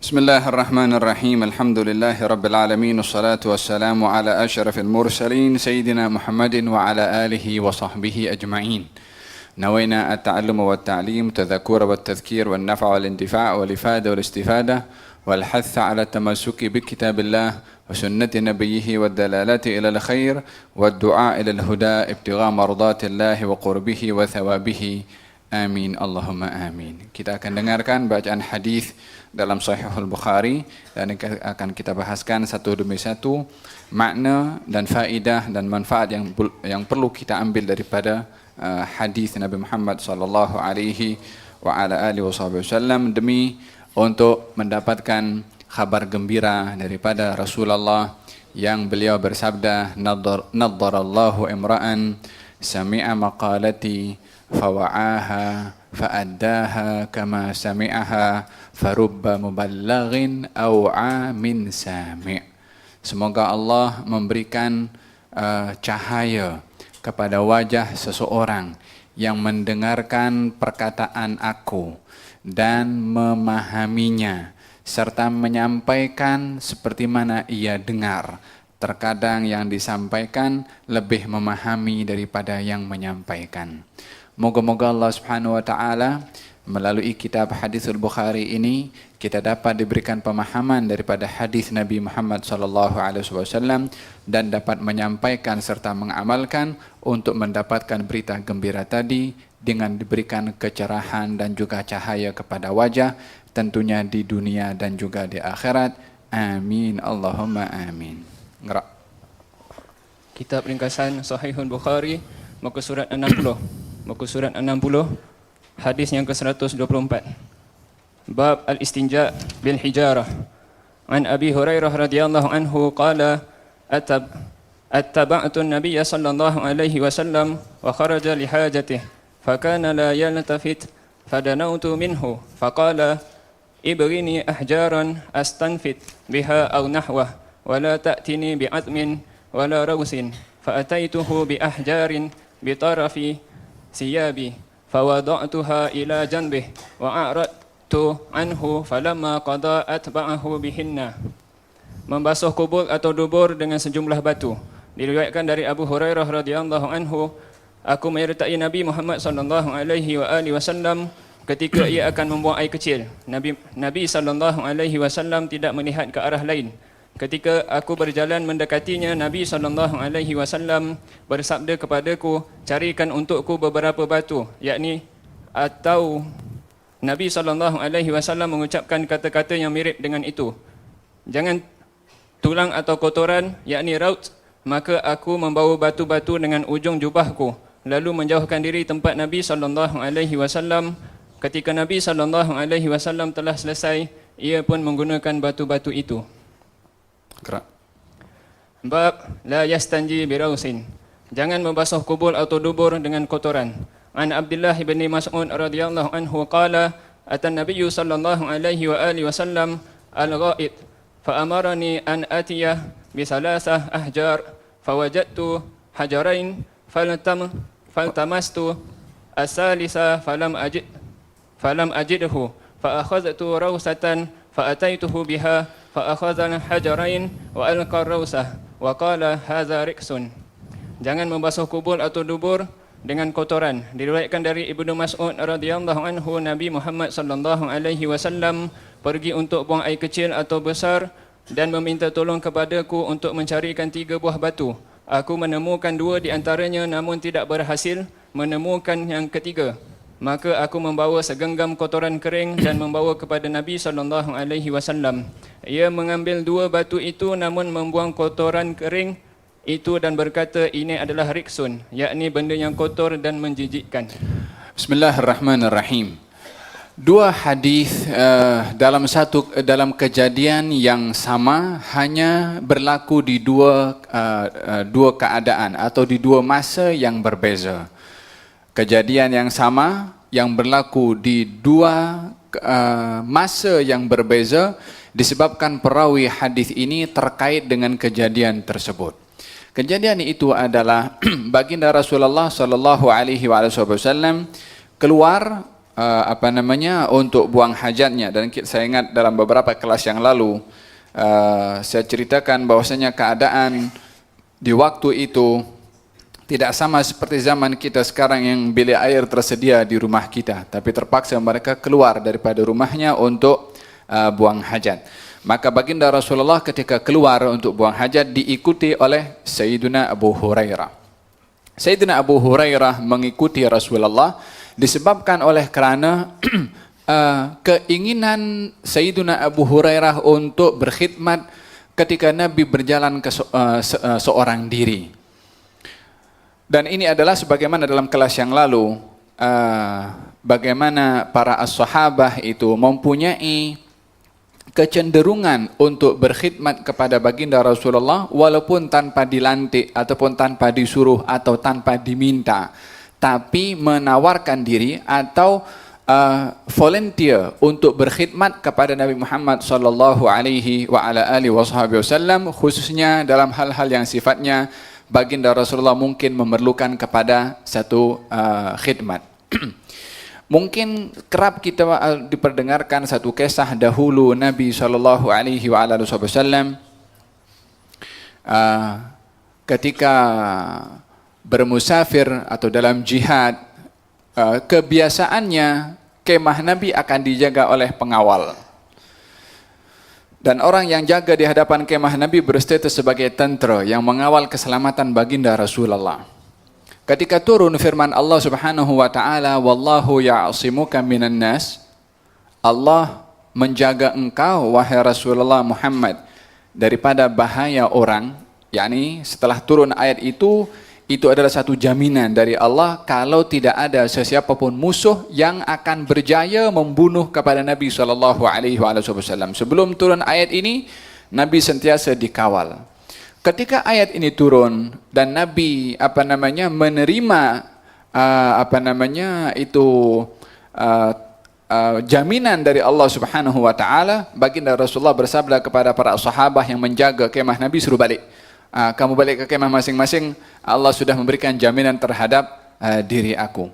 بسم الله الرحمن الرحيم الحمد لله رب العالمين والصلاة والسلام على أشرف المرسلين سيدنا محمد وعلى آله وصحبه أجمعين. نوينا التعلم والتعليم تذكر والتذكير والنفع والانتفاع والإفادة والاستفادة والحث على التمسك بكتاب الله وسنة نبيه والدلالة إلى الخير والدعاء إلى الهدى ابتغاء مرضات الله وقربه وثوابه. Amin Allahumma amin. Kita akan dengarkan bacaan hadis dalam Sahihul Bukhari dan akan kita bahaskan satu demi satu makna dan faedah dan manfaat yang perlu kita ambil daripada hadis Nabi Muhammad sallallahu alaihi wa ala alihi wasallam demi untuk mendapatkan kabar gembira daripada Rasulullah yang beliau bersabda, naddarallahu imra'an sami'a maqalati fawa'aha fa'addaha kama sami'aha farubba muballaghin aw'a min sami'. Semoga Allah memberikan cahaya kepada wajah seseorang yang mendengarkan perkataan aku dan memahaminya serta menyampaikan seperti mana ia dengar. Terkadang yang disampaikan lebih memahami daripada yang menyampaikan. Moga-moga Allah Subhanahu wa taala melalui kitab Hadithul Bukhari ini kita dapat diberikan pemahaman daripada hadis Nabi Muhammad sallallahu alaihi wasallam dan dapat menyampaikan serta mengamalkan untuk mendapatkan berita gembira tadi dengan diberikan kecerahan dan juga cahaya kepada wajah tentunya di dunia dan juga di akhirat. Amin Allahumma amin. Ngerak. Kitab ringkasan Sahihul Bukhari muka surat 60. Muka surat 60 hadis yang ke-124. Bab al-istinja bil hijarah. An Abi Hurairah radhiyallahu anhu qala attaba'tu an-nabiy sallallahu alaihi wasallam wa kharaja li hajatihi fakana la yaltafit fadanautu minhu faqala ibrini ahjaran astanfit biha aw nahwah wa la ta'tini bi'azmin wa la rawsin fa ataituhu bi ahjarin bi tarafi siyabi fawada'tuha ila janbih wa a'radtu anhu falamma qada atba'ahu bihinna. Membasuh kubur atau dubur dengan sejumlah batu. Diriwayatkan dari Abu Hurairah radhiyallahu anhu, aku menyertai Nabi Muhammad sallallahu alaihi wasallam ketika ia akan membuang air kecil. Nabi sallallahu alaihi wasallam tidak melihat ke arah lain. Ketika aku berjalan mendekatinya, Nabi sallallahu alaihi wasallam bersabda kepadaku, carikan untukku beberapa batu, yakni atau Nabi sallallahu alaihi wasallam mengucapkan kata-kata yang mirip dengan itu. Jangan tulang atau kotoran, yakni raut, maka aku membawa batu-batu dengan ujung jubahku, lalu menjauhkan diri tempat Nabi sallallahu alaihi wasallam. Ketika Nabi sallallahu alaihi wasallam telah selesai, ia pun menggunakan batu-batu itu. Gerak. Bab la yastanji birausin. Jangan membasuh kubur atau dubur dengan kotoran. An Abdullah bin Mas'ud radhiyallahu anhu qala atan nabiyyu sallallahu alaihi wa alihi wasallam al-ghaid fa amarani an atiya bi salasah ahjar fawajadtu hajarain faltamastu as-salisa falam ajidhu fa akhadhtu rawsatan fa ataituhu biha fa akhadha hajarain wa alqa rawsah wa qala hadza riksun. Jangan membasuh kubur atau dubur dengan kotoran. Diriwayatkan dari Ibnu Mas'ud radhiyallahu anhu, Nabi Muhammad sallallahu alaihi wasallam pergi untuk buang air kecil atau besar dan meminta tolong kepadaku untuk mencarikan 3 buah batu. Aku menemukan 2 di antaranya namun tidak berhasil menemukan yang ketiga. Maka aku membawa segenggam kotoran kering dan membawa kepada Nabi sallallahu alaihi wasallam. Ia mengambil 2 batu itu namun membuang kotoran kering itu dan berkata, ini adalah riksun, yakni benda yang kotor dan menjijikkan. Bismillahirrahmanirrahim. 2 hadis dalam kejadian yang sama hanya berlaku di dua keadaan atau di 2 masa yang berbeza. Kejadian yang sama yang berlaku di 2 masa yang berbeza disebabkan perawi hadis ini terkait dengan kejadian tersebut. Kejadian itu adalah baginda Rasulullah sallallahu alaihi wasallam keluar untuk buang hajatnya. Dan saya ingat dalam beberapa kelas yang lalu saya ceritakan bahwasanya keadaan di waktu itu tidak sama seperti zaman kita sekarang yang bilik air tersedia di rumah kita, tapi terpaksa mereka keluar daripada rumahnya untuk buang hajat. Maka baginda Rasulullah ketika keluar untuk buang hajat diikuti oleh Sayyidina Abu Hurairah. Sayyidina Abu Hurairah mengikuti Rasulullah disebabkan oleh kerana keinginan Sayyidina Abu Hurairah untuk berkhidmat ketika Nabi berjalan ke seorang diri. Dan ini adalah sebagaimana dalam kelas yang lalu, bagaimana para as-sahabah itu mempunyai kecenderungan untuk berkhidmat kepada baginda Rasulullah walaupun tanpa dilantik ataupun tanpa disuruh atau tanpa diminta, tapi menawarkan diri atau volunteer untuk berkhidmat kepada Nabi Muhammad sallallahu alaihi wasallam, khususnya dalam hal-hal yang sifatnya baginda Rasulullah mungkin memerlukan kepada satu khidmat. Mungkin kerap kita diperdengarkan satu kisah dahulu Nabi sallallahu alaihi wasallam ketika bermusafir atau dalam jihad, kebiasaannya kemah Nabi akan dijaga oleh pengawal. Dan orang yang jaga di hadapan kemah Nabi berstatus sebagai tentera yang mengawal keselamatan baginda Rasulullah. Ketika turun firman Allah Subhanahu wa taala, wallahu ya'simuka minan nas, Allah menjaga engkau wahai Rasulullah Muhammad daripada bahaya orang. yakni setelah turun ayat itu adalah satu jaminan dari Allah kalau tidak ada sesiapapun musuh yang akan berjaya membunuh kepada Nabi SAW. Sebelum turun ayat ini, Nabi sentiasa dikawal. Ketika ayat ini turun dan Nabi menerima jaminan dari Allah Subhanahu wa taala, baginda Rasulullah bersabda kepada para sahabat yang menjaga kemah Nabi, suruh balik. Kamu balik ke kemah masing-masing, Allah sudah memberikan jaminan terhadap diri aku.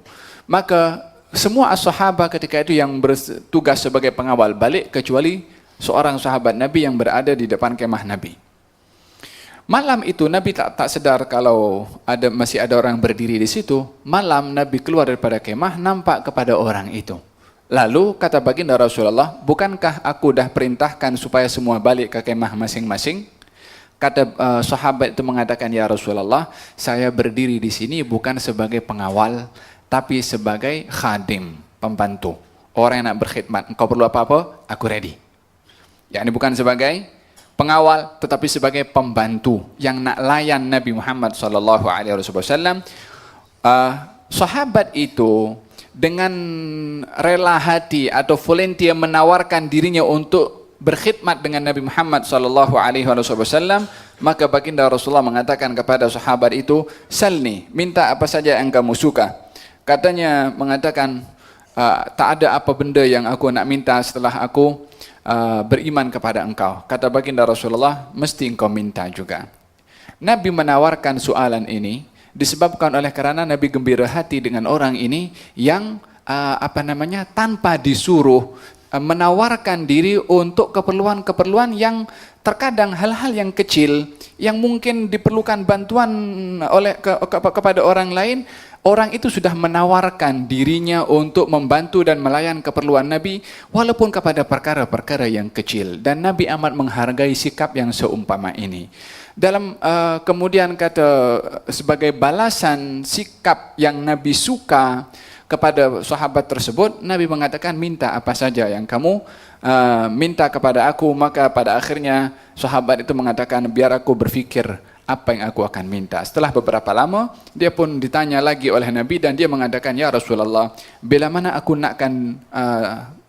Maka semua sahabat ketika itu yang bertugas sebagai pengawal balik, kecuali seorang sahabat Nabi yang berada di depan kemah Nabi. Malam itu Nabi tak sedar kalau masih ada orang berdiri di situ. Malam Nabi keluar daripada kemah, nampak kepada orang itu. Lalu kata baginda Rasulullah, bukankah aku dah perintahkan supaya semua balik ke kemah masing-masing? Kata sahabat itu mengatakan, ya Rasulullah, saya berdiri di sini bukan sebagai pengawal, tapi sebagai khadim, pembantu. Orang yang nak berkhidmat, engkau perlu apa-apa, aku ready. Yakni bukan sebagai pengawal, tetapi sebagai pembantu yang nak layan Nabi Muhammad SAW. Sahabat itu dengan rela hati atau volunteer menawarkan dirinya untuk berkhidmat dengan Nabi Muhammad SAW, maka baginda Rasulullah mengatakan kepada sahabat itu, salni, minta apa saja yang kamu suka. Katanya mengatakan, tak ada apa benda yang aku nak minta setelah aku beriman kepada engkau. Kata baginda Rasulullah, mesti engkau minta juga. Nabi menawarkan soalan ini disebabkan oleh kerana Nabi gembira hati dengan orang ini yang tanpa disuruh menawarkan diri untuk keperluan-keperluan yang terkadang hal-hal yang kecil yang mungkin diperlukan bantuan kepada orang lain. Orang itu sudah menawarkan dirinya untuk membantu dan melayan keperluan Nabi walaupun kepada perkara-perkara yang kecil, dan Nabi amat menghargai sikap yang seumpama ini. Dalam kemudian kata sebagai balasan sikap yang Nabi suka kepada sahabat tersebut, Nabi mengatakan, minta apa saja yang kamu minta kepada aku. Maka pada akhirnya sahabat itu mengatakan, biar aku berfikir apa yang aku akan minta. Setelah beberapa lama, dia pun ditanya lagi oleh Nabi dan dia mengatakan, ya Rasulullah, bila mana aku nakkan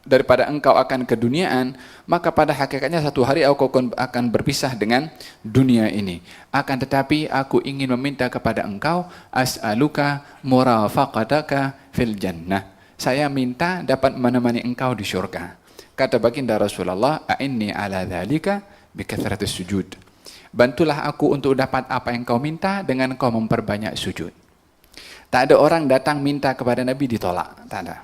daripada engkau akan keduniaan, maka pada hakikatnya satu hari aku akan berpisah dengan dunia ini. Akan tetapi aku ingin meminta kepada engkau, as'aluka murafaqataka fil jannah. Saya minta dapat menemani engkau di syurga. Kata baginda Rasulullah, a'inni ala dhalika bikathratis sujud. Bantulah aku untuk dapat apa yang kau minta dengan kau memperbanyak sujud. Tak ada orang datang minta kepada Nabi ditolak, tak ada.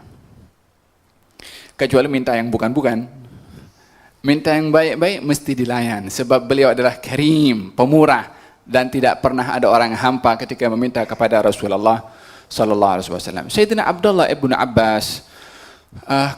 Kecuali minta yang bukan-bukan. Minta yang baik-baik mesti dilayan. Sebab beliau adalah karim, pemurah. Dan tidak pernah ada orang hampa ketika meminta kepada Rasulullah sallallahu alaihi wasallam. Sayyidina Abdullah ibn Abbas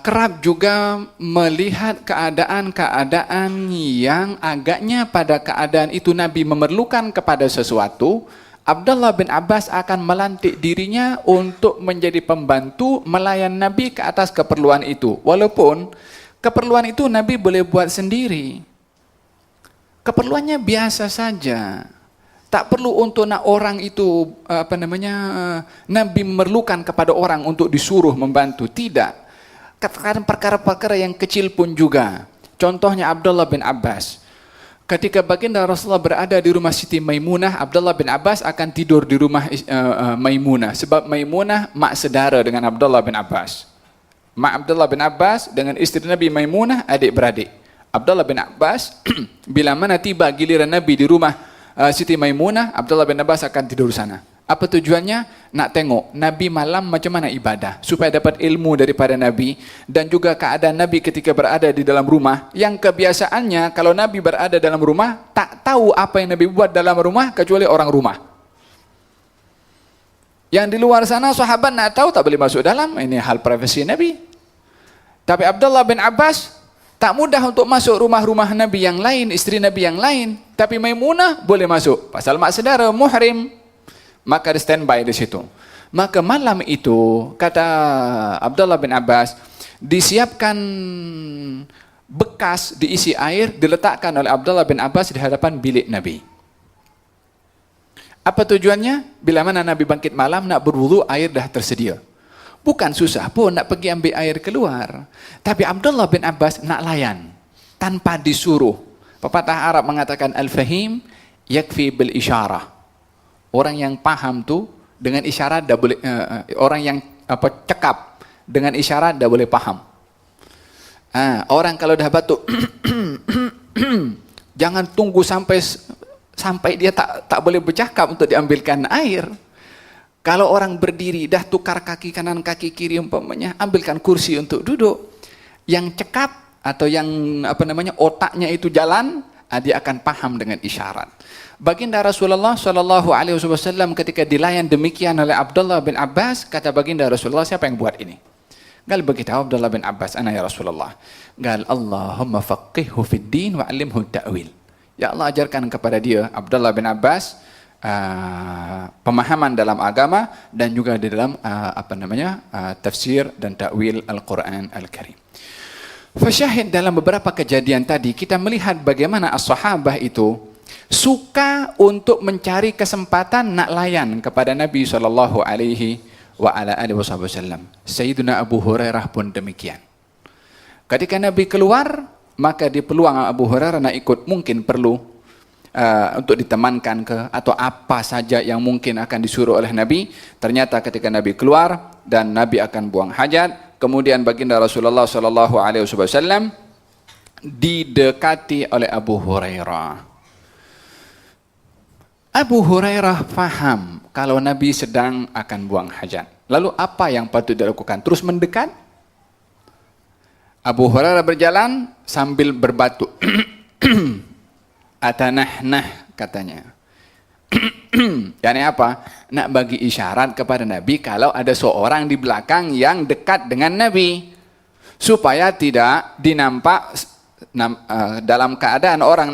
kerap juga melihat keadaan-keadaan yang agaknya pada keadaan itu Nabi memerlukan kepada sesuatu. Abdullah bin Abbas akan melantik dirinya untuk menjadi pembantu melayan Nabi ke atas keperluan itu. Walaupun keperluan itu Nabi boleh buat sendiri. Keperluannya biasa saja. Tak perlu untuk nak orang itu Nabi memerlukan kepada orang untuk disuruh membantu. Tidak. Katakan perkara-perkara yang kecil pun juga. Contohnya Abdullah bin Abbas. Ketika baginda Rasulullah berada di rumah Siti Maimunah, Abdullah bin Abbas akan tidur di rumah Maimunah. Sebab Maimunah mak sedara dengan Abdullah bin Abbas. Mak Abdullah bin Abbas dengan isteri Nabi Maimunah adik-beradik. Abdullah bin Abbas bila mana tiba giliran Nabi di rumah Siti Maimunah, Abdullah bin Abbas akan tidur sana. Apa tujuannya? Nak tengok Nabi malam macam mana ibadah, supaya dapat ilmu daripada Nabi, dan juga keadaan Nabi ketika berada di dalam rumah, yang kebiasaannya kalau Nabi berada dalam rumah, tak tahu apa yang Nabi buat dalam rumah kecuali orang rumah. Yang di luar sana sahabat nak tahu tak boleh masuk dalam, ini hal privasi Nabi. Tapi Abdullah bin Abbas tak mudah untuk masuk rumah-rumah Nabi yang lain, isteri Nabi yang lain. Tapi Maimunah boleh masuk. Pasal mak saudara, muhrim. Maka dia standby di situ. Maka malam itu, kata Abdullah bin Abbas, disiapkan bekas diisi air, diletakkan oleh Abdullah bin Abbas di hadapan bilik Nabi. Apa tujuannya? Bila mana Nabi bangkit malam, nak berwudu, air dah tersedia. Bukan susah pun nak pergi ambil air keluar. Tapi Abdullah bin Abbas nak layan tanpa disuruh. Pepatah Arab mengatakan al-fahim yakfi bil isyarah. Orang yang paham tu dengan isyarat dah boleh, orang yang cekap dengan isyarat dah boleh paham. Orang kalau dah batuk jangan tunggu sampai dia tak boleh bercakap untuk diambilkan air. Kalau orang berdiri, dah tukar kaki kanan, kaki kiri umpamanya, ambilkan kursi untuk duduk. Yang cekap atau yang otaknya itu jalan, dia akan paham dengan isyarat. Baginda Rasulullah sallallahu alaihi wasallam ketika dilayan demikian oleh Abdullah bin Abbas, kata baginda Rasulullah, siapa yang buat ini? Gal beritahu Abdullah bin Abbas, ana ya Rasulullah. Gal Allahumma faqihhu fid din wa 'allimhu ta'wil. Ya Allah, ajarkan kepada dia Abdullah bin Abbas pemahaman dalam agama dan juga di dalam tafsir dan takwil Al-Quran Al-Karim. Fasyahid dalam beberapa kejadian tadi kita melihat bagaimana as-sahabah itu suka untuk mencari kesempatan nak layan kepada Nabi sallallahu alaihi wasallam. Sayyidina Abu Hurairah pun demikian. Ketika Nabi keluar, maka di peluang Abu Hurairah nak ikut, mungkin perlu untuk ditemankan ke atau apa saja yang mungkin akan disuruh oleh Nabi. Ternyata ketika Nabi keluar dan Nabi akan buang hajat, kemudian baginda Rasulullah sallallahu alaihi wasallam didekati oleh Abu Hurairah. Abu Hurairah faham kalau Nabi sedang akan buang hajat. Lalu apa yang patut dilakukan? Terus mendekat? Abu Hurairah berjalan sambil berbatuk. Atanahnah katanya. Yani apa? Nak bagi isyarat kepada Nabi kalau ada seorang di belakang yang dekat dengan Nabi, supaya tidak dinampak dalam keadaan orang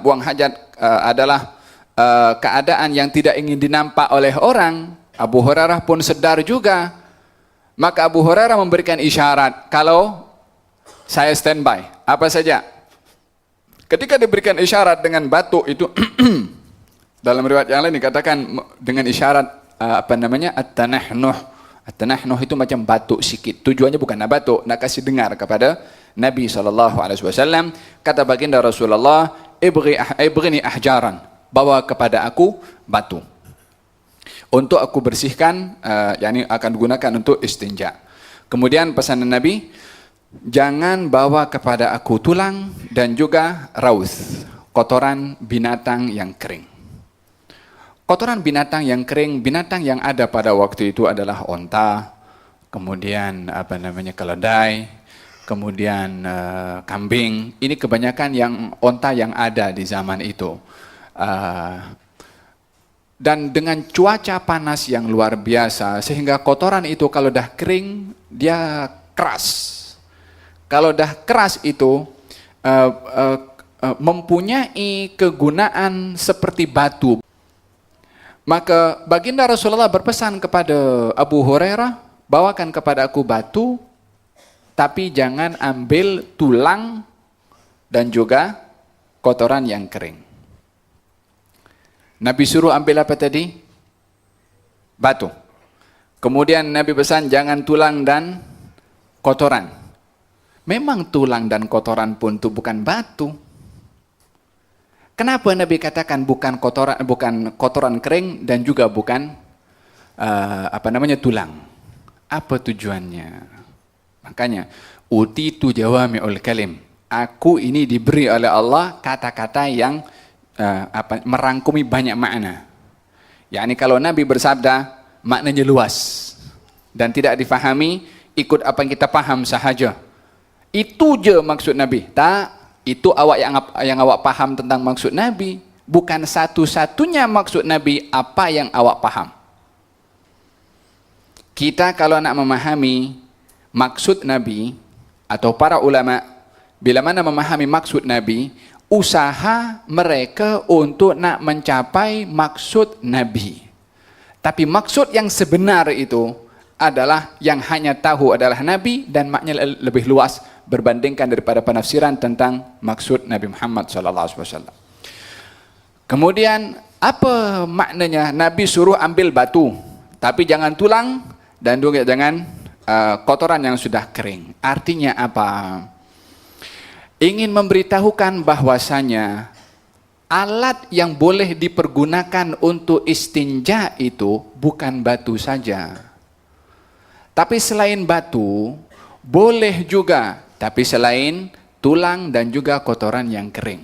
buang hajat adalah keadaan yang tidak ingin dinampak oleh orang. Abu Hurairah pun sedar juga. Maka Abu Hurairah memberikan isyarat, kalau saya standby, apa saja. Ketika diberikan isyarat dengan batuk itu, dalam riwayat yang lain dikatakan dengan isyarat at-tanahnuh. At-tanahnuh itu macam batuk sikit. Tujuannya bukan nak batuk, nak kasih dengar kepada Nabi SAW. Kata baginda Rasulullah, ibghini ahjaran, bawa kepada aku batu untuk aku bersihkan, yakni akan digunakan untuk istinja. Kemudian pesanan Nabi, jangan bawa kepada aku tulang dan juga raus, kotoran binatang yang kering. Kotoran binatang yang kering, binatang yang ada pada waktu itu adalah onta, kemudian keledai, kemudian kambing. Ini kebanyakan yang onta yang ada di zaman itu. Dan dengan cuaca panas yang luar biasa, sehingga kotoran itu kalau dah kering, dia keras. Kalau dah keras itu, mempunyai kegunaan seperti batu. Maka baginda Rasulullah berpesan kepada Abu Hurairah, bawakan kepada aku batu, tapi jangan ambil tulang dan juga kotoran yang kering. Nabi suruh ambil apa tadi? Batu. Kemudian Nabi pesan jangan tulang dan kotoran. Memang tulang dan kotoran pun itu bukan batu. Kenapa Nabi katakan bukan kotoran kering dan juga bukan tulang? Apa tujuannya? Makanya utitu jawami'ul kalim. Aku ini diberi oleh Allah kata-kata yang merangkumi banyak makna. Yani kalau Nabi bersabda maknanya luas dan tidak difahami ikut apa yang kita paham sahaja. Itu je maksud Nabi. Tak, itu awak yang awak paham tentang maksud Nabi, bukan satu-satunya maksud Nabi apa yang awak paham. Kita kalau nak memahami maksud Nabi atau para ulama bila mana memahami maksud Nabi, usaha mereka untuk nak mencapai maksud Nabi. Tapi maksud yang sebenar itu adalah yang hanya tahu adalah Nabi dan maknanya lebih luas berbandingkan daripada penafsiran tentang maksud Nabi Muhammad SAW. Kemudian apa maknanya Nabi suruh ambil batu, tapi jangan tulang dan juga jangan kotoran yang sudah kering. Artinya apa? Ingin memberitahukan bahwasanya alat yang boleh dipergunakan untuk istinja itu bukan batu saja. Tapi selain batu, boleh juga. Tapi selain tulang dan juga kotoran yang kering.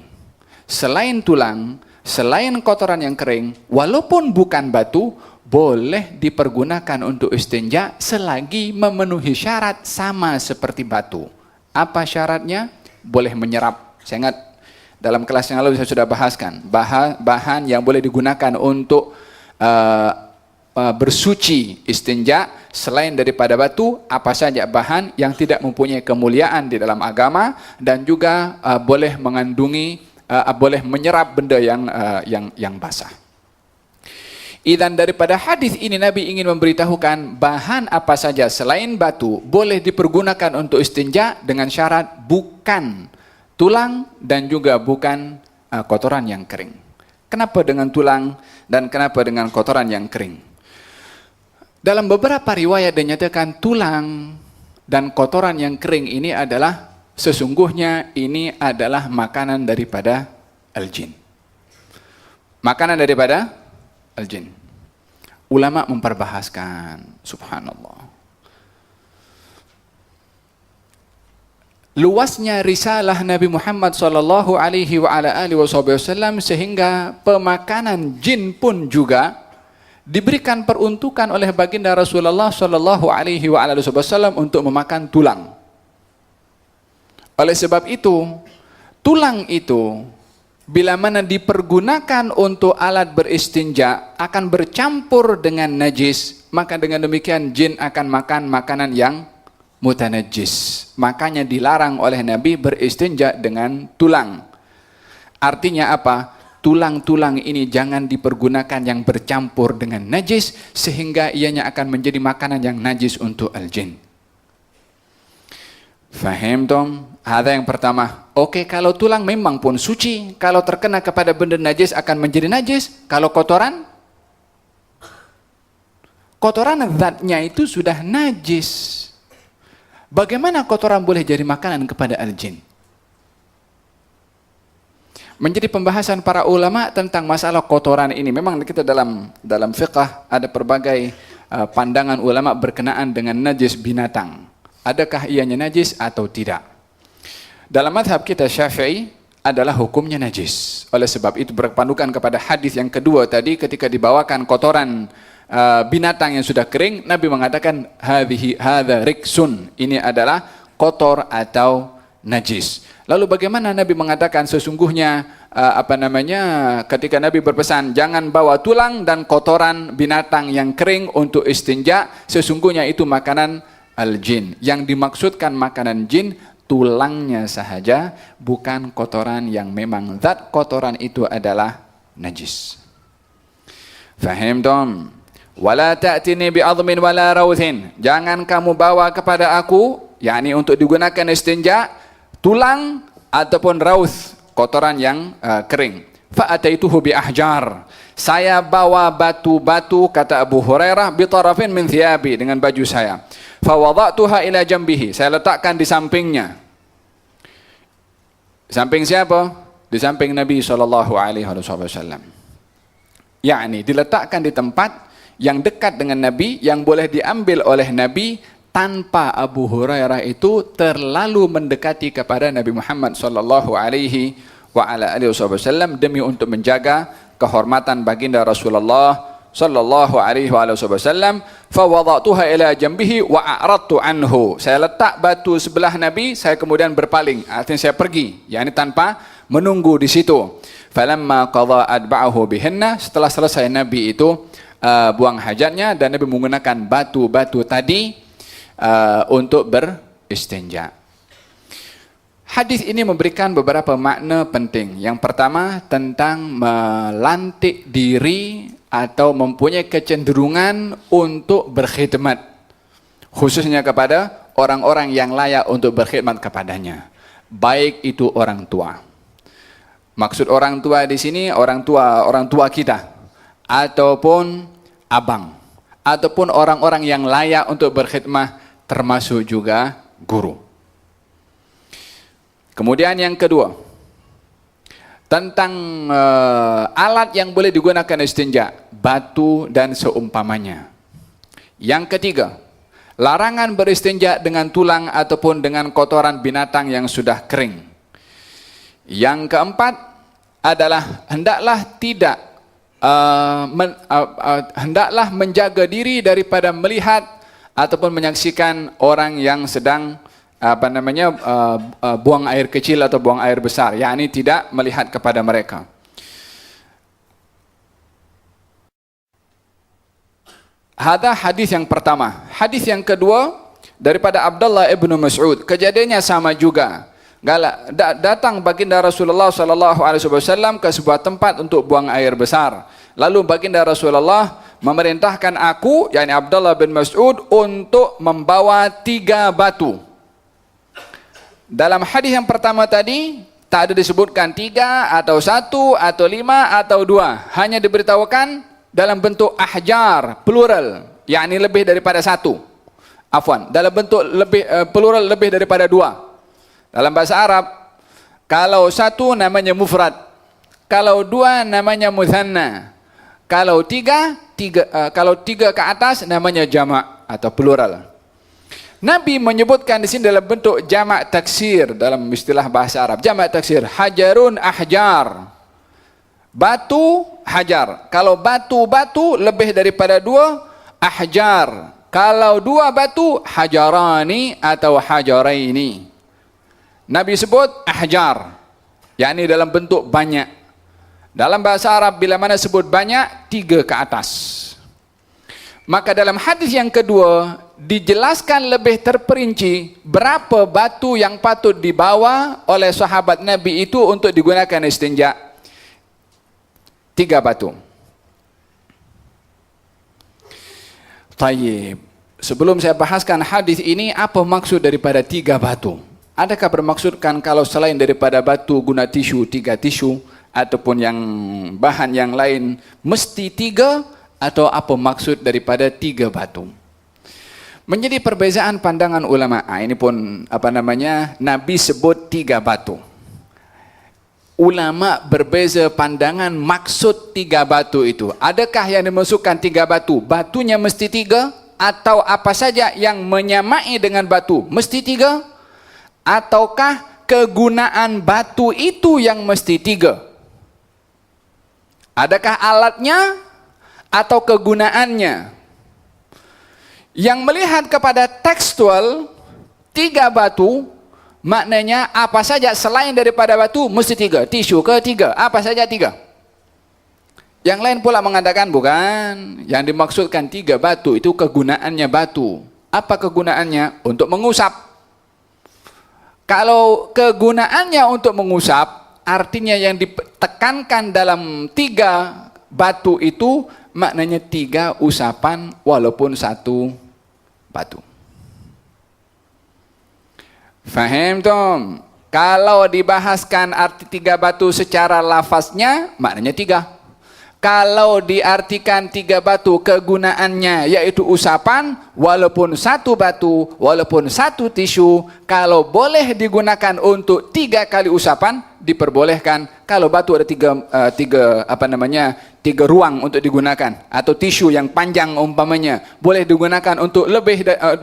Selain tulang, selain kotoran yang kering, walaupun bukan batu, boleh dipergunakan untuk istinja selagi memenuhi syarat sama seperti batu. Apa syaratnya? Boleh menyerap. Saya ingat dalam kelas yang lalu saya sudah bahaskan bahan yang boleh digunakan untuk bersuci istinja selain daripada batu, apa saja bahan yang tidak mempunyai kemuliaan di dalam agama dan juga boleh mengandungi boleh menyerap benda yang basah. Dan daripada hadis ini Nabi ingin memberitahukan bahan apa saja selain batu boleh dipergunakan untuk istinja dengan syarat bukan tulang dan juga bukan kotoran yang kering. Kenapa dengan tulang dan kenapa dengan kotoran yang kering? Dalam beberapa riwayat dinyatakan tulang dan kotoran yang kering ini adalah sesungguhnya ini adalah makanan daripada al-jin. Makanan daripada al-jin. Ulama memperbahaskan, subhanallah. Luasnya risalah Nabi Muhammad sallallahu alaihi wasallam sehingga pemakanan jin pun juga diberikan peruntukan oleh baginda Rasulullah sallallahu alaihi wasallam untuk memakan tulang. Oleh sebab itu, tulang itu bila mana dipergunakan untuk alat beristinja akan bercampur dengan najis, maka dengan demikian jin akan makan makanan yang mutanajis. Makanya dilarang oleh Nabi beristinja dengan tulang. Artinya apa? Tulang-tulang ini jangan dipergunakan yang bercampur dengan najis sehingga ianya akan menjadi makanan yang najis untuk al-jin. Faham dong? Ada yang pertama. Oke, kalau tulang memang pun suci, kalau terkena kepada benda najis akan menjadi najis. Kalau kotoran zatnya itu sudah najis. Bagaimana kotoran boleh jadi makanan kepada al-jin? Menjadi pembahasan para ulama tentang masalah kotoran ini. Memang kita dalam fiqh ada berbagai pandangan ulama berkenaan dengan najis binatang. Adakah ianya najis atau tidak? Dalam mazhab kita Syafi'i adalah hukumnya najis. Oleh sebab itu berpandukan kepada hadis yang kedua tadi ketika dibawakan kotoran binatang yang sudah kering, Nabi mengatakan hadza riksun, ini adalah kotor atau najis. Lalu bagaimana Nabi mengatakan sesungguhnya ketika Nabi berpesan jangan bawa tulang dan kotoran binatang yang kering untuk istinja, sesungguhnya itu makanan al-jin. Yang dimaksudkan makanan jin tulangnya sahaja, bukan kotoran yang memang zat kotoran itu adalah najis. Fahim dong? Wala ta'tini bi'adhmin wala rawthin. Jangan kamu bawa kepada aku, yakni untuk digunakan istinja, tulang ataupun rawth, kotoran yang kering. Fa'ataituhu bi'ahjar. Saya bawa batu-batu, kata Abu Hurairah, bitarafin min thiyabi, dengan baju saya. Fawada'tuha ila jambihi. Saya letakkan di sampingnya. Samping siapa? Di samping Nabi SAW. Yakni diletakkan di tempat yang dekat dengan Nabi, yang boleh diambil oleh Nabi tanpa Abu Hurairah itu terlalu mendekati kepada Nabi Muhammad SAW demi untuk menjaga kehormatan baginda Rasulullah sallallahu alaihi wasallam. Fawadatuha ila jambihi wa a'radtu anhu. Saya letak batu sebelah Nabi, saya kemudian berpaling, artinya saya pergi, yakni tanpa menunggu di situ. Falamma qadha adba'ahu bihinna, setelah selesai Nabi itu buang hajatnya, dan Nabi menggunakan batu-batu tadi untuk beristinja. Hadis ini memberikan beberapa makna penting. Yang pertama tentang melantik diri atau mempunyai kecenderungan untuk berkhidmat, khususnya kepada orang-orang yang layak untuk berkhidmat kepadanya, baik itu orang tua. Maksud orang tua di sini orang tua kita, ataupun abang, ataupun orang-orang yang layak untuk berkhidmat, termasuk juga guru. Kemudian yang kedua, tentang alat yang boleh digunakan istinja, batu dan seumpamanya. Yang ketiga, larangan beristinja dengan tulang ataupun dengan kotoran binatang yang sudah kering. Yang keempat adalah hendaklah menjaga diri daripada melihat ataupun menyaksikan orang yang sedang buang air kecil atau buang air besar, yakni tidak melihat kepada mereka. Hadis hadis yang pertama. Hadis yang kedua daripada Abdullah ibnu Mas'ud. Kejadiannya sama juga. Datang baginda Rasulullah sallallahu alaihi wasallam ke sebuah tempat untuk buang air besar. Lalu baginda Rasulullah memerintahkan aku, yakni Abdullah bin Mas'ud, untuk membawa 3 batu. Dalam hadis yang pertama tadi tak ada disebutkan 3 atau 1 atau 5 atau 2, hanya diberitahukan dalam bentuk ahjar, plural, yakni lebih daripada 1. Dalam bentuk plural lebih daripada 2. Dalam bahasa Arab, kalau 1 namanya mufrad, kalau 2 namanya mutsanna, kalau 3 ke atas namanya jamak atau plural. Nabi menyebutkan di sini dalam bentuk jamak taksir dalam istilah bahasa Arab. Jamak taksir, hajarun ahjar. Batu, hajar. Kalau batu-batu lebih daripada 2, ahjar. Kalau 2 batu, hajarani atau hajaraini. Nabi sebut ahjar, yakni dalam bentuk banyak. Dalam bahasa Arab bila mana sebut banyak, 3 ke atas. Maka dalam hadis yang kedua dijelaskan lebih terperinci berapa batu yang patut dibawa oleh sahabat Nabi itu untuk digunakan istinja. 3 batu. Tayyib. Sebelum saya bahaskan hadis ini, apa maksud daripada 3 batu? Adakah bermaksudkan kalau selain daripada batu guna tisu, 3 tisu, ataupun yang bahan yang lain mesti 3, atau apa maksud daripada 3 batu? Menjadi perbezaan pandangan ulama. Ini pun Nabi sebut 3 batu. Ulama berbeza pandangan maksud 3 batu itu. Adakah yang dimasukkan 3 batu, batunya mesti 3, atau apa saja yang menyamai dengan batu mesti 3, ataukah kegunaan batu itu yang mesti 3? Adakah alatnya, atau kegunaannya. Yang melihat kepada tekstual 3 batu, maknanya apa saja selain daripada batu mesti 3. Tisu ke 3, apa saja 3. Yang lain pula mengatakan bukan, yang dimaksudkan 3 batu itu kegunaannya batu. Apa kegunaannya? Untuk mengusap. Kalau kegunaannya untuk mengusap, artinya yang ditekankan dalam 3 batu itu maknanya 3 usapan walaupun 1 batu. Faham Tom? Kalau dibahaskan arti 3 batu secara lafaznya, maknanya 3. Kalau diartikan 3 batu kegunaannya yaitu usapan, walaupun 1 batu, walaupun 1 tisu, kalau boleh digunakan untuk 3 kali usapan, diperbolehkan. Kalau batu ada 3 ruang untuk digunakan, atau tisu yang panjang umpamanya boleh digunakan untuk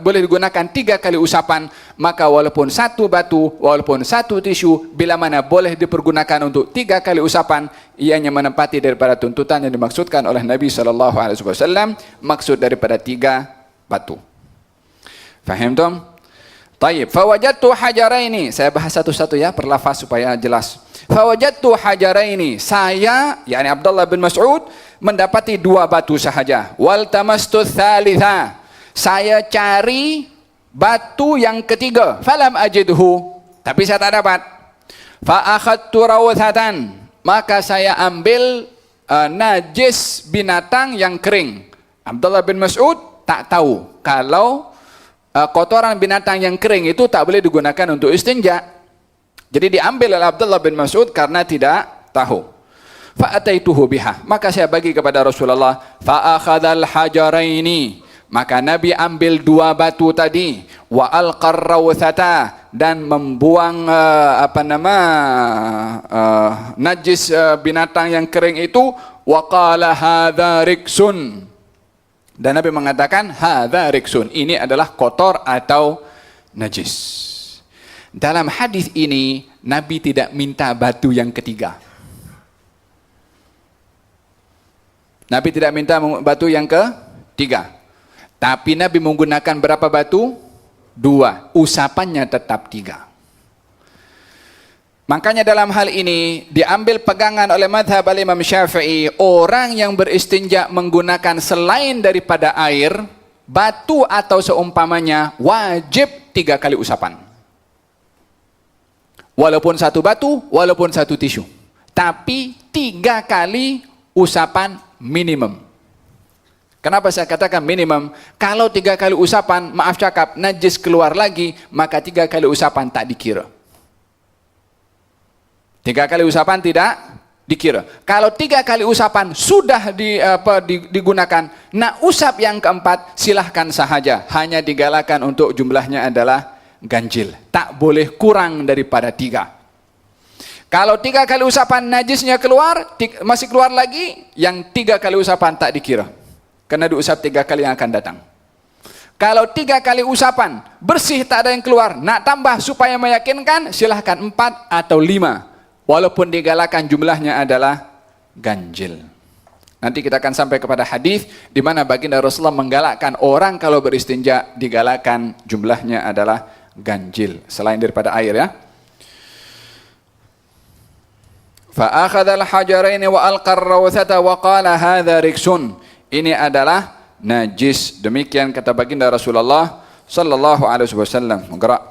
boleh digunakan 3 kali usapan, maka walaupun 1 batu, walaupun 1 tisu, bila mana boleh dipergunakan untuk 3 kali usapan, ianya menempati daripada tuntutan yang dimaksudkan oleh Nabi SAW, maksud daripada 3 batu. Faham Tom? Taib. Fawajadtu hajaraini. Saya bahas satu-satu ya, perlafaz supaya jelas. Fawajadtu hajaraini. Saya, yakni Abdullah bin Mas'ud, mendapati 2 batu sahaja. Wal tamastu tsalitsa. Saya cari batu yang ketiga. Falam ajidhu. Tapi saya tak dapat. Fa akhadtu rawthatan. Maka saya ambil najis binatang yang kering. Abdullah bin Mas'ud tak tahu kalau kotoran binatang yang kering itu tak boleh digunakan untuk istinja. Jadi diambil oleh Abdullah bin Mas'ud karena tidak tahu. Fa'ataituhu biha. Maka saya bagi kepada Rasulullah. Fa'akhadhal hajaraini. Maka Nabi ambil 2 batu tadi. Wa alqar rawthata. Dan membuang najis binatang yang kering itu. Wa qala hadha riksun. Dan Nabi mengatakan, hadza riksun, ini adalah kotor atau najis. Dalam hadis ini, Nabi tidak minta batu yang ketiga. Nabi tidak minta batu yang ketiga. Tapi Nabi menggunakan berapa batu? 2. Usapannya tetap 3. Makanya dalam hal ini diambil pegangan oleh madhab al-Imam Syafi'i, orang yang beristinja menggunakan selain daripada air, batu atau seumpamanya, wajib 3 kali usapan. Walaupun 1 batu, walaupun 1 tisu. Tapi 3 kali usapan minimum. Kenapa saya katakan minimum? Kalau 3 kali usapan, maaf cakap, najis keluar lagi, maka 3 kali usapan tak dikira. 3 kali usapan tidak dikira. Kalau 3 kali usapan sudah digunakan, nak usap yang keempat silahkan sahaja. Hanya digalakkan untuk jumlahnya adalah ganjil. Tak boleh kurang daripada 3. Kalau 3 kali usapan najisnya keluar, masih keluar lagi, yang 3 kali usapan tak dikira. Karena diusap 3 kali yang akan datang. Kalau 3 kali usapan bersih tak ada yang keluar, nak tambah supaya meyakinkan, silahkan 4 atau 5. Walaupun digalakkan jumlahnya adalah ganjil. Nanti kita akan sampai kepada hadis di mana baginda Rasulullah menggalakkan orang kalau beristinja digalakkan jumlahnya adalah ganjil selain daripada air ya. Fa akhadhal hajarain wa alqar rawthata wa qala hadza riksun. Ini adalah najis. Demikian kata baginda Rasulullah sallallahu alaihi wasallam. Gerak.